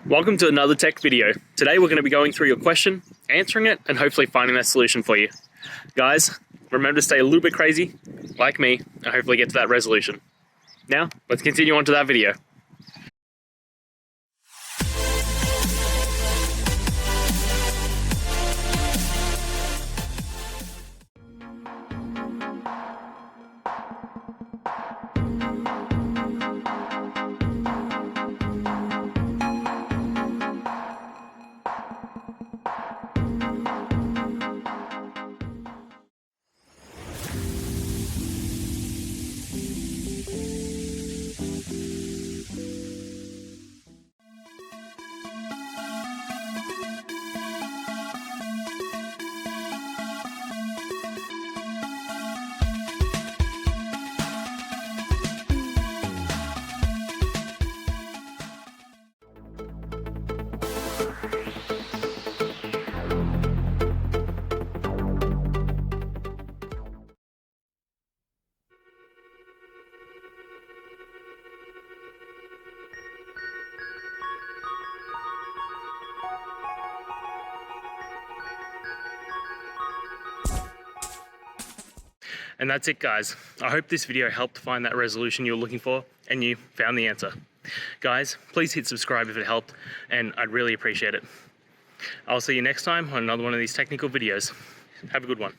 Welcome to another tech video. Today we're going to be going through your question, answering it, and hopefully finding that solution for you. Guys, remember to stay a little bit crazy, like me, and hopefully get to that resolution. Now, let's continue on to that video. And that's it, guys. I hope this video helped find that resolution you were looking for and you found the answer. Guys, please hit subscribe if it helped, and I'd really appreciate it. I'll see you next time on another one of these technical videos. Have a good one.